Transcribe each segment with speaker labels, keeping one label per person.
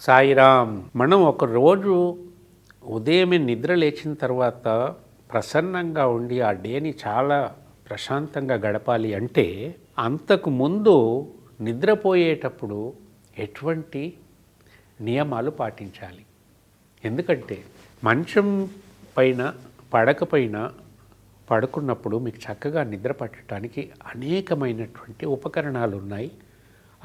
Speaker 1: సాయిరామ్. మనం ఒక రోజు ఉదయమే నిద్ర లేచిన తర్వాత ప్రసన్నంగా ఉండి ఆ డేని చాలా ప్రశాంతంగా గడపాలి అంటే అంతకు ముందు నిద్రపోయేటప్పుడు ఎటువంటి నియమాలు పాటించాలి. ఎందుకంటే మంచం పైన పడకపోయినా పడుకున్నప్పుడు మీకు చక్కగా నిద్ర పట్టడానికి అనేకమైనటువంటి ఉపకరణాలు ఉన్నాయి.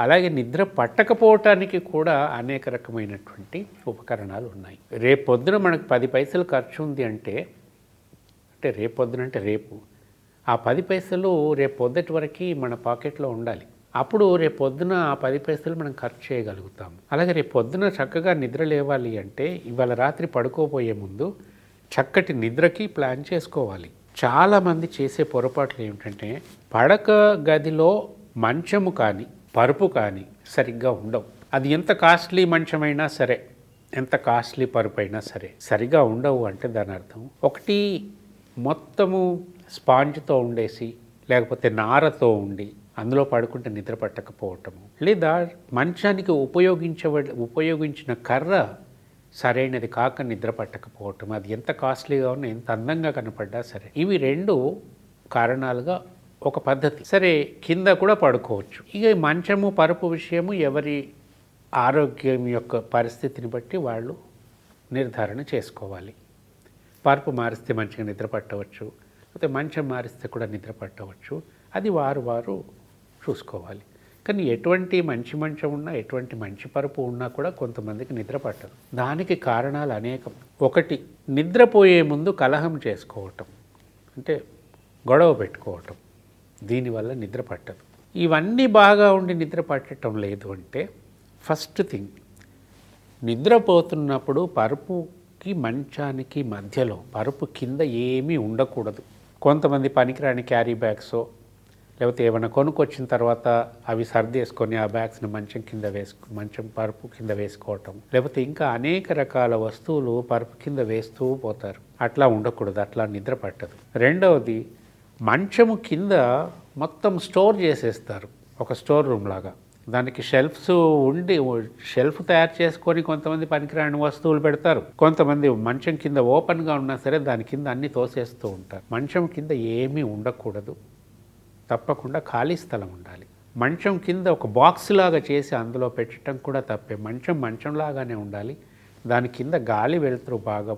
Speaker 1: అలాగే నిద్ర పట్టకపోవటానికి కూడా అనేక రకమైనటువంటి ఉపకరణాలు ఉన్నాయి. రేపు పొద్దున మనకు 10 పైసలు ఖర్చు ఉంది అంటే రేపు పొద్దున అంటే రేపు ఆ 10 పైసలు రేపు పొద్దుటి వరకు మన పాకెట్లో ఉండాలి. అప్పుడు రేపు పొద్దున ఆ 10 పైసలు మనం ఖర్చు చేయగలుగుతాము. అలాగే రేపు పొద్దున చక్కగా నిద్ర లేవాలి అంటే ఇవాళ రాత్రి పడుకోబోయే ముందు చక్కటి నిద్రకి ప్లాన్ చేసుకోవాలి. చాలామంది చేసే పొరపాట్లు ఏమిటంటే పడక గదిలో మంచము కానీ పరుపు కానీ సరిగ్గా ఉండవు. అది ఎంత కాస్ట్లీ మంచమైనా సరే, ఎంత కాస్ట్లీ పరుపు అయినా సరే సరిగా ఉండవు. అంటే దాని అర్థం ఒకటి మొత్తము స్పాంజ్తో ఉండేసి లేకపోతే నారతో ఉండి అందులో పడుకుంటే నిద్ర పట్టకపోవటము, లేదా మంచానికి ఉపయోగించిన కర్ర సరైనది కాక నిద్ర పట్టకపోవటం, అది ఎంత కాస్ట్లీగా ఉన్నా ఎంత అందంగా కనపడ్డా సరే. ఇవి 2 కారణాలుగా ఒక పద్ధతి. సరే, కింద కూడా పడుకోవచ్చు. ఇక మంచము పరుపు విషయము ఎవరి ఆరోగ్యం యొక్క పరిస్థితిని బట్టి వాళ్ళు నిర్ధారణ చేసుకోవాలి. పరుపు మారిస్తే మంచిగా నిద్ర పట్టవచ్చు, లేకపోతే మంచం మారిస్తే కూడా నిద్ర పట్టవచ్చు. అది వారు చూసుకోవాలి. కానీ ఎటువంటి మంచి మంచం ఉన్నా, ఎటువంటి మంచి పరుపు ఉన్నా కూడా కొంతమందికి నిద్ర పట్టదు. దానికి కారణాలు అనేకం. ఒకటి, నిద్రపోయే ముందు కలహం చేసుకోవటం, అంటే గొడవ పెట్టుకోవటం. దీనివల్ల నిద్ర పట్టదు. ఇవన్నీ బాగా ఉండి నిద్ర పట్టడం లేదు అంటే ఫస్ట్ థింగ్, నిద్రపోతున్నప్పుడు పరుపుకి మంచానికి మధ్యలో పరుపు కింద ఏమీ ఉండకూడదు. కొంతమంది పనికిరాని క్యారీ బ్యాగ్సో లేకపోతే ఏమైనా కొనుక్కొచ్చిన తర్వాత అవి సర్దేసుకొని ఆ బ్యాగ్స్ని మంచం పరుపు కింద వేసుకోవటం, లేకపోతే ఇంకా అనేక రకాల వస్తువులు పరుపు కింద వేస్తూ పోతారు. అట్లా ఉండకూడదు, అట్లా నిద్ర పట్టదు. రెండవది, మంచము కింద మొత్తం స్టోర్ చేసేస్తారు, ఒక స్టోర్ రూమ్ లాగా. దానికి షెల్ఫ్ తయారు చేసుకొని కొంతమంది పనికిరాని వస్తువులు పెడతారు. కొంతమంది మంచం కింద ఓపెన్గా ఉన్నా సరే దాని కింద అన్నీ తోసేస్తూ ఉంటారు. మంచం కింద ఏమీ ఉండకూడదు, తప్పకుండా ఖాళీ స్థలం ఉండాలి. మంచం కింద ఒక బాక్స్ లాగా చేసి అందులో పెట్టడం కూడా తప్పే. మంచంలాగానే ఉండాలి. దాని కింద గాలి వెలుతురు బాగా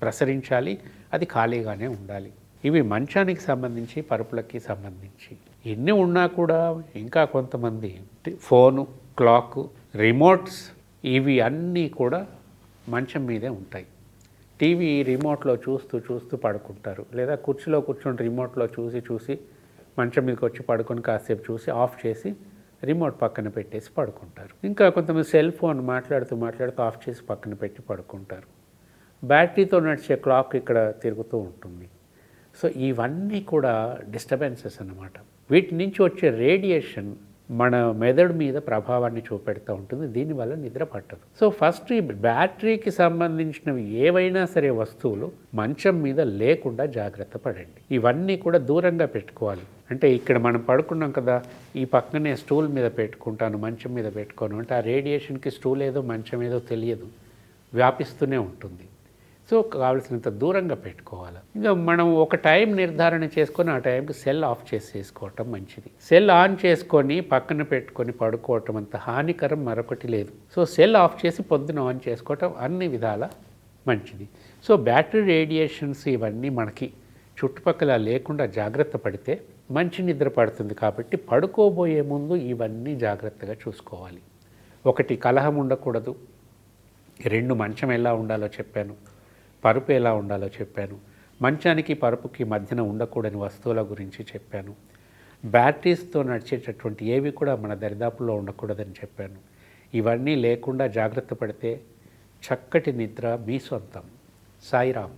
Speaker 1: ప్రసరించాలి, అది ఖాళీగానే ఉండాలి. ఇవి మంచానికి సంబంధించి, పరుపులకి సంబంధించి. ఎన్ని ఉన్నా కూడా ఇంకా కొంతమంది ఫోను, క్లాకు, రిమోట్స్ ఇవి అన్నీ కూడా మంచం మీదే ఉంటాయి. టీవీ రిమోట్లో చూస్తూ పడుకుంటారు, లేదా కుర్చీలో కూర్చొని రిమోట్లో చూసి మంచం మీదకి వచ్చి పడుకొని కాసేపు చూసి ఆఫ్ చేసి రిమోట్ పక్కన పెట్టేసి పడుకుంటారు. ఇంకా కొంతమంది సెల్ ఫోన్ మాట్లాడుతూ ఆఫ్ చేసి పక్కన పెట్టి పడుకుంటారు. బ్యాటరీతో నడిచే క్లాక్ ఇక్కడ తిరుగుతూ ఉంటుంది. సో ఇవన్నీ కూడా డిస్టర్బెన్సెస్ అన్నమాట. వీటి నుంచి వచ్చే రేడియేషన్ మన మెదడు మీద ప్రభావాన్ని చూపెడుతూ ఉంటుంది. దీనివల్ల నిద్ర పట్టదు. సో ఫస్ట్ ఈ బ్యాటరీకి సంబంధించినవి ఏవైనా సరే వస్తువులు మంచం మీద లేకుండా జాగ్రత్త పడండి. ఇవన్నీ కూడా దూరంగా పెట్టుకోవాలి. అంటే ఇక్కడ మనం పడుకున్నాం కదా, ఈ పక్కనే స్టూల్ మీద పెట్టుకుంటాను, మంచం మీద పెట్టుకోను అంటే ఆ రేడియేషన్కి స్టూల్ ఏదో మంచం ఏదో తెలియదు, వ్యాపిస్తూనే ఉంటుంది. సో కావాల్సినంత దూరంగా పెట్టుకోవాలి. ఇంకా మనం ఒక టైం నిర్ధారణ చేసుకొని ఆ టైంకి సెల్ ఆఫ్ చేసేసుకోవటం మంచిది. సెల్ ఆన్ చేసుకొని పక్కన పెట్టుకొని పడుకోవటం అంత హానికరం మరొకటి లేదు. సో సెల్ ఆఫ్ చేసి పొద్దున ఆన్ చేసుకోవటం అన్ని విధాల మంచిది. సో బ్యాటరీ రేడియేషన్స్ ఇవన్నీ మనకి చుట్టుపక్కల లేకుండా జాగ్రత్త పడితే మంచి నిద్ర పడుతుంది. కాబట్టి పడుకోబోయే ముందు ఇవన్నీ జాగ్రత్తగా చూసుకోవాలి. ఒకటి, కలహం ఉండకూడదు. 2, మంచం ఎలా ఉండాలో చెప్పాను, పరుపు ఎలా ఉండాలో చెప్పాను, మంచానికి పరుపుకి మధ్యన ఉండకూడని వస్తువుల గురించి చెప్పాను, బ్యాటరీస్తో నడిచేటటువంటి ఏవి కూడా మన దరిదాపుల్లో ఉండకూడదని చెప్పాను. ఇవన్నీ లేకుండా జాగ్రత్త పడితే చక్కటి నిద్ర మీ సొంతం. సాయిరామ్.